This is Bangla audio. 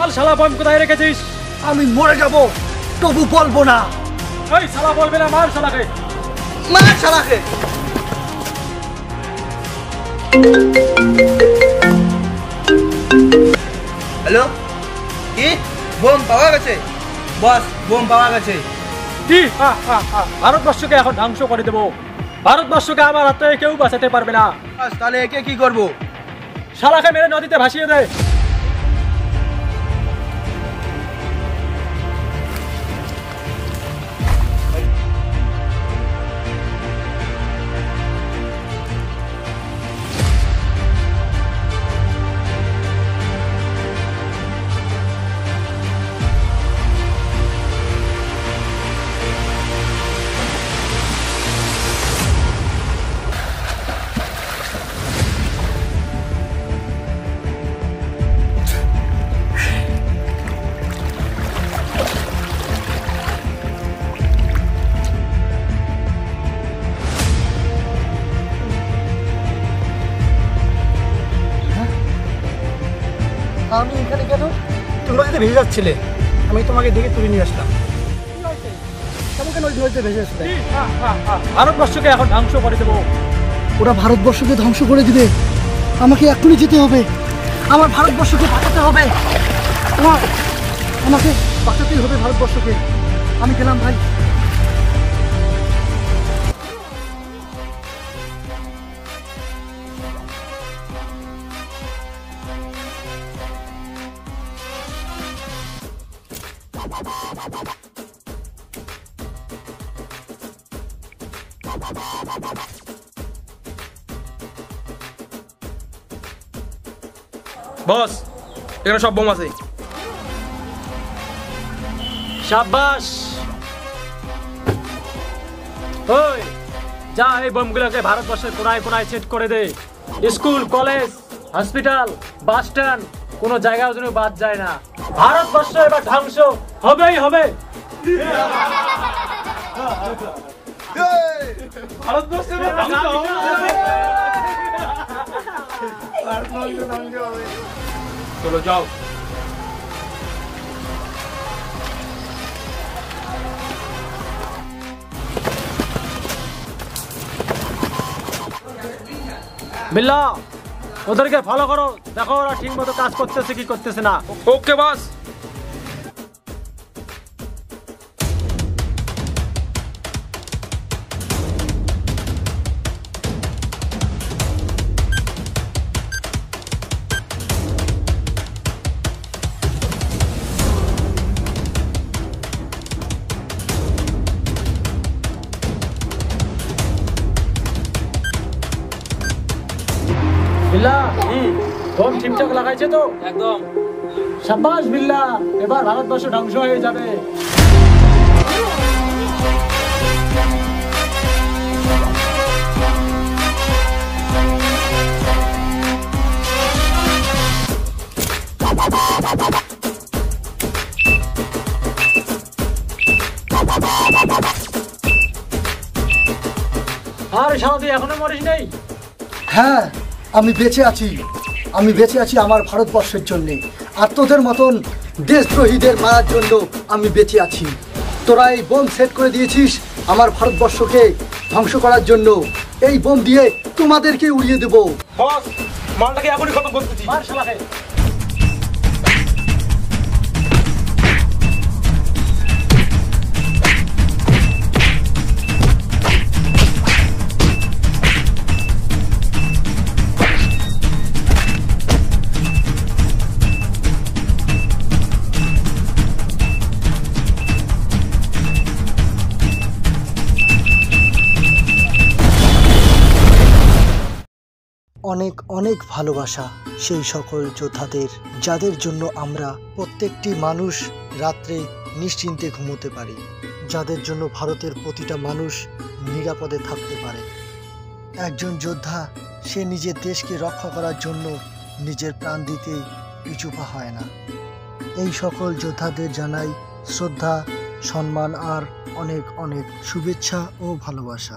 বল শালা বম কোথায় রেখেছিস? আমি মরে যাব তবু বলবো না। এই শালা বলবে না, মার শালাকে। মার শালাকে। হ্যালো, কি বোম পাওয়া গেছে? বস, বোম পাওয়া গেছে। কি? ভারতবর্ষকে এখন ধ্বংস করে দেবো। ভারতবর্ষকে আমার হাত থেকে কেউ বাঁচাতে পারবে না। তাহলে একে কি করবো? শালাকে মেরে নদীতে ভাসিয়ে দে। আমি এখানে কেন? তোমরা যদি ভেসে যাচ্ছিলে, আমি তোমাকে দেখে তুলে নিয়ে আসলাম। নদীতে ভেসে আসলে ভারতবর্ষকে এখন ধ্বংস করে দেবো। ওরা ভারতবর্ষকে ধ্বংস করে দিবে। আমাকে এক্ষুনি যেতে হবে। আমার ভারতবর্ষকে বাঁচাতে হবে। আমাকে বাঁচাতেই হবে ভারতবর্ষকে। আমি গেলাম ভাই। বস, এখানে সব বোম আছে। সাবাস। ওই যা, এই বোমগুলোকে ভারতবর্ষের কোনায় কোনায় সেট করে দে। School, college, hospital, bus stand, কোনো জায়গাও যেন বাদ যায় না। ভারতবর্ষ এবার ধ্বংস হবেই হবে। চলো যাও। বিল্লা, ওদেরকে ফলো করো, দেখো ওরা ঠিক মতো কাজ করতেছে কি করতেছে না। ওকে বস। বিল্লা, বোম ঠিকঠাক লাগাইছে তো? একদম। সাবাস বিল্লা, এবার ভারতবর্ষ ধ্বংস হয়ে যাবে। আর শালা তুই এখনো মরিস নেই? হ্যাঁ, আমি বেঁচে আছি। আমি বেঁচে আছি আমার ভারতবর্ষের জন্যে। আর তোদের মতন দেশদ্রোহীদের মারার জন্য আমি বেঁচে আছি। তোরা এই বোম সেট করে দিয়েছিস আমার ভারতবর্ষকে ধ্বংস করার জন্য। এই বোম দিয়ে তোমাদেরকে উড়িয়ে দেবো। বস, মালটাকে এখনই খতম করতেছি। মার শালাকে। অনেক অনেক ভালোবাসা সেই সকল যোদ্ধাদের, যাদের জন্য আমরা প্রত্যেকটি মানুষ রাত্রে নিশ্চিন্তে ঘুমোতে পারি, যাদের জন্য ভারতের প্রতিটা মানুষ নিরাপদে থাকতে পারে। একজন যোদ্ধা সে নিজের দেশকে রক্ষা করার জন্য নিজের প্রাণ দিতে পিছুপা হয় না। এই সকল যোদ্ধাদের জানাই শ্রদ্ধা, সম্মান আর অনেক অনেক শুভেচ্ছা ও ভালোবাসা।